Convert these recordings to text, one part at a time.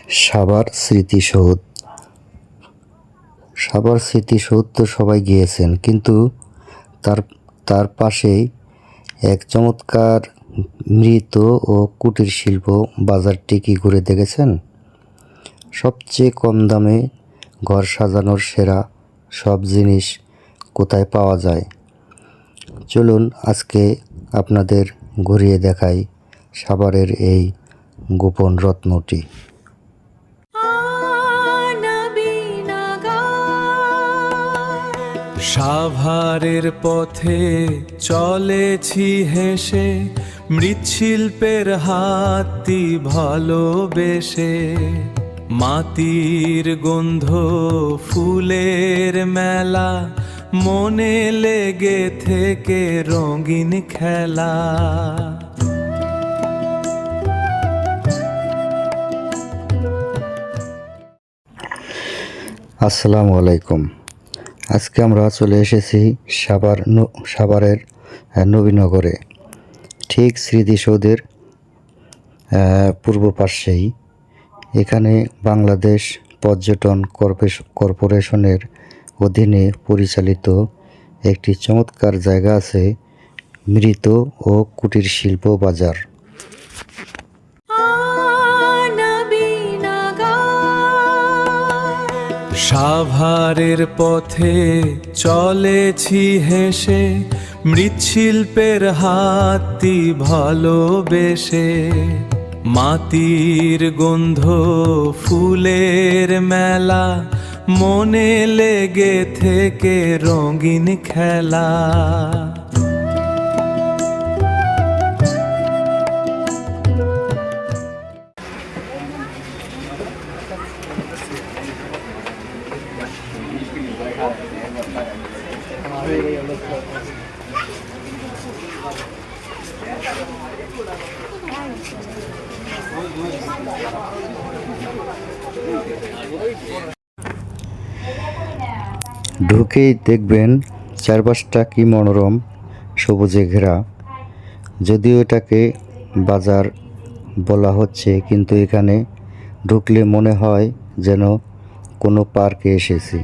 সাভার স্মৃতিসৌধ। সাভার স্মৃতিসৌধ তো সবাই গিয়েছেন, কিন্তু তার তার পাশেই এক চমৎকার মৃৎ ও কুটির শিল্প বাজারটি কি ঘুরে দেখেছেন? সবচেয়ে কম দামে ঘর সাজানোর সেরা সব জিনিস কোথায় পাওয়া যায়? চলুন আজকে আপনাদের ঘুরিয়ে দেখাই সাভারের এই গোপন রত্নটি। সাভারের পথে চলেছি হেসে, মৃৎশিল্পের হাতটি ভালোবেসে। মাটির গন্ধ, ফুলের মেলা, মনে লেগে থেকে রঙিন খেলা। আসসালামু আলাইকুম। আজকে আমরা চলে এসেছি সাভারের নবীনগরে, ঠিক স্মৃতিসৌধের পূর্ব পাশেই। এখানে বাংলাদেশ পর্যটন কর্পোরেশনের অধীনে পরিচালিত একটি চমৎকার জায়গা আছে, মৃৎ ও কুটির শিল্প বাজার। সাভারের পথে চলেছি হেসে, মৃৎশিল্পের হাতটি ভালোবেসে। মাটির গন্ধ, ফুলের মেলা, মনে লেগে থেকে রঙিন খেলা। ঢুকেই দেখবেন চারপাশটা কি মনোরম, সবুজে ঘেরা। যদিও এটাকে বাজার বলা হচ্ছে, কিন্তু এখানে ঢুকলে মনে হয় যেন কোনো পার্কে এসেছি।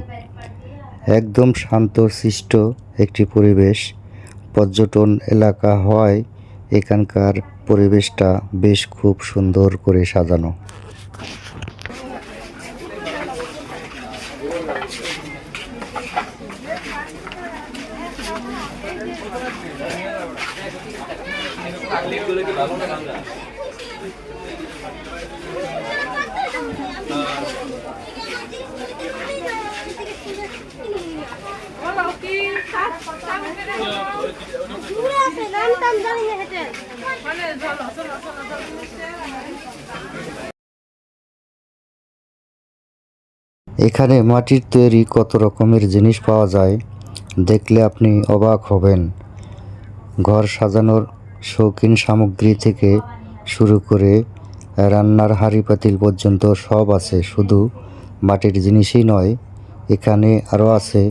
একদম শান্তশিষ্ট একটি পরিবেশ, পর্যটন এলাকা হওয়ায় এখানকার পরিবেশটা বেশ খুব সুন্দর করে সাজানো। এখানে মাটির তৈরি কত রকমের জিনিস পাওয়া যায়, দেখলে আপনি অবাক হবেন। ঘর সাজানোর শৌখিন সামগ্রী থেকে শুরু করে রান্নার হাঁড়ি পাতিল পর্যন্ত সব আছে। শুধু মাটির জিনিসই নয়, এখানে আরও আছে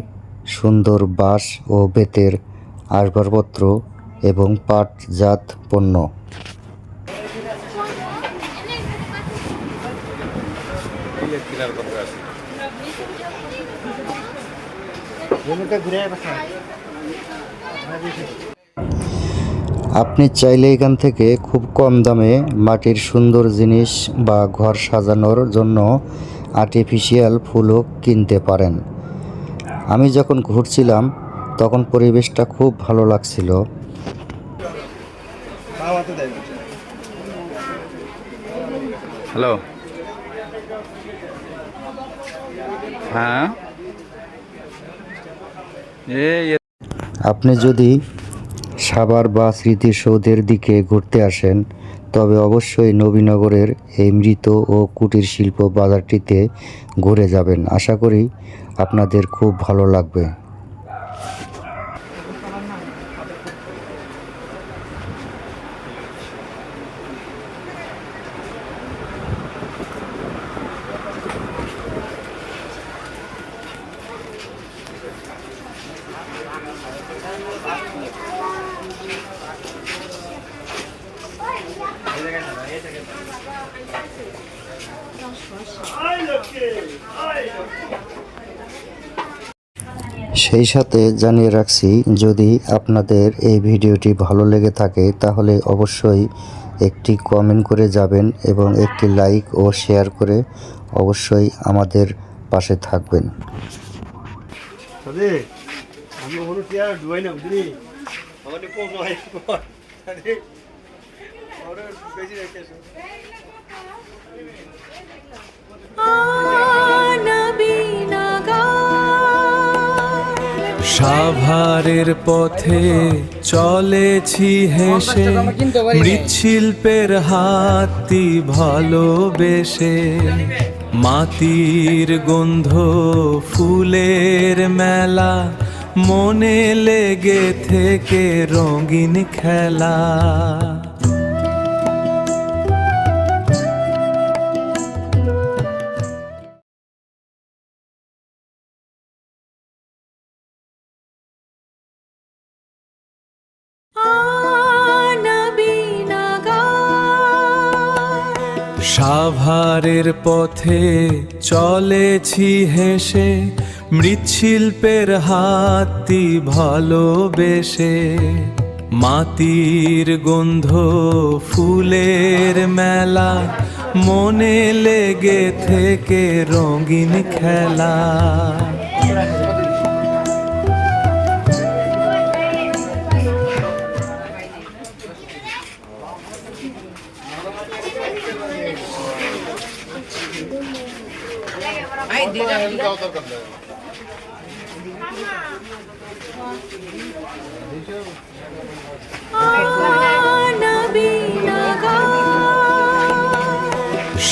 সুন্দর বাঁশ ও বেতের আসবাবপত্র এবং পাটজাত পণ্য। আপনি চাইলে এখান থেকে খুব কম দামে মাটির সুন্দর জিনিস বা ঘর সাজানোর জন্য আর্টিফিশিয়াল ফুলও কিনতে পারেন। আমি যখন ঘুরছিলাম তখন পরিবেশটা খুব ভালো লাগছিল। হ্যালো, হ্যাঁ, আপনি যদি সাভার বা স্মৃতিসৌধের দিকে ঘুরতে আসেন, তবে অবশ্যই নবীনগরের এই মৃৎ ও কুটির শিল্প বাজারটিতে ঘুরে যাবেন। আশা করি আপনাদের খুব ভালো লাগবে। সেই সাথে জানিয়ে রাখছি, যদি আপনাদের এই ভিডিওটি ভালো লেগে থাকে তাহলে অবশ্যই একটি কমেন্ট করে যাবেন এবং একটি লাইক ও শেয়ার করে অবশ্যই আমাদের পাশে থাকবেন। সাভারের পথে চলেছি হেসে, মৃৎশিল্পের হাতটি ভালোবেসে, মাটির গন্ধ ফুলের মেলা, মনে লেগে থেকে রঙিন খেলা। সাভারের পথে চলেছি হেসে, মৃৎশিল্পের হাতটি ভালোবেসে, মাটির গন্ধ ফুলের মেলা, মনে লেগে থেকে রঙিন খেলা।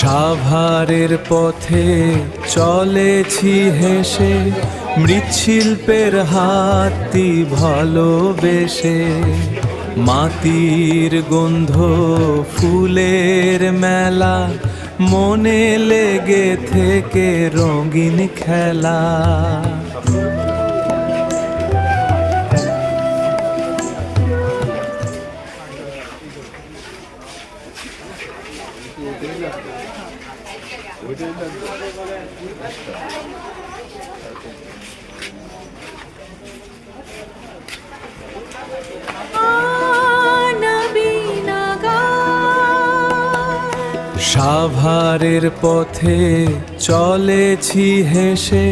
সাভারের পথে চলেছি হেসে, মৃৎশিল্পের হাতটি ভালোবেসে, মাটির গন্ধ ফুলের মেলা, মনে লেগে থেকে রঙিন খেলা। সাভারের পথে চলেছি হেসে,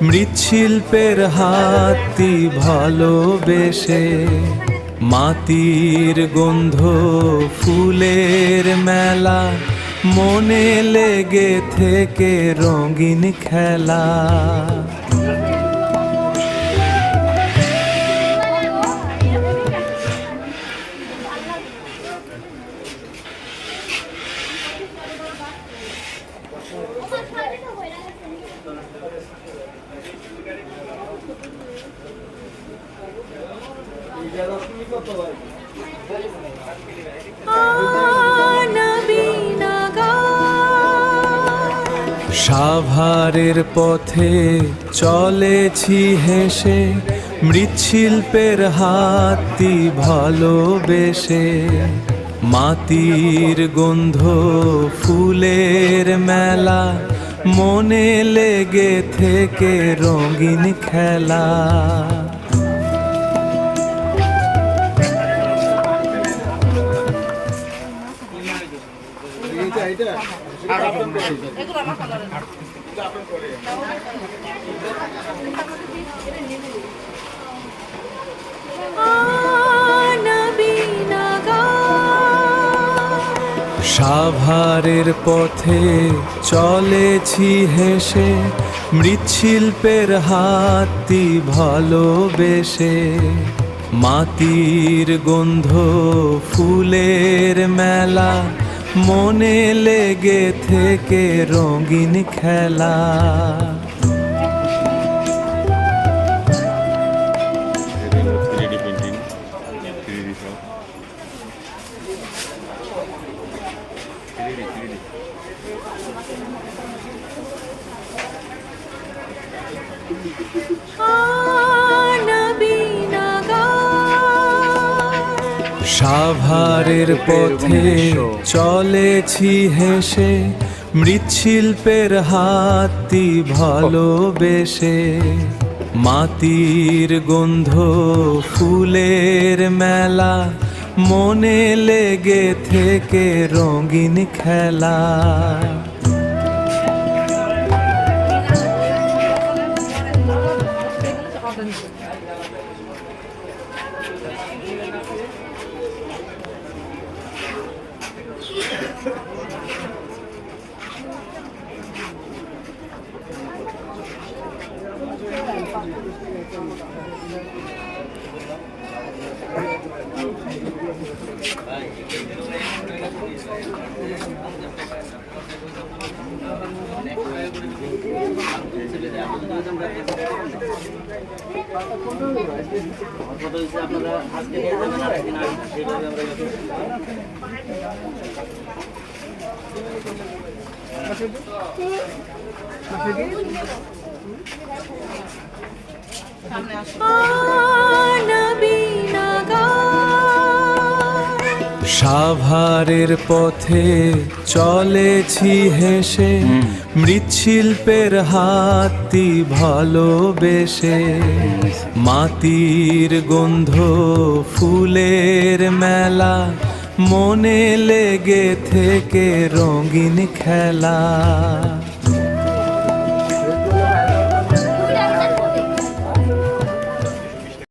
মৃৎশিল্পের হাতটি ভালোবেসে, মাটির গন্ধ ফুলের মেলা, মনে লেগে থেকে রঙিন খেলা। সাভারের পথে চলেছি হেসে, মৃৎশিল্পের হাতটি ভালোবেসে, মাটির গন্ধ ফুলের মেলা, মনে লেগে থেকে রঙিন খেলা। সাভারের পথে চলেছি হেসে, মৃৎশিল্পের হাতটি ভালোবেসে, মাটির গন্ধ ফুলের মেলা, মনে লেগে থেকে রঙিন খেলা। সাভারের পথে চলেছি হেসে, মৃৎশিল্পের হাতটি ভালোবেসে, মাটির গন্ধ ফুলের মেলা, মনে লেগে থেকে রঙিন খেলা। সাভারের পথে চলেছি হেসে, মৃৎশিল্পের হাতটি ভালোবেসে, মাটির গন্ধ ফুলের মেলা, মনে লেগে থেকে রঙিন খেলা।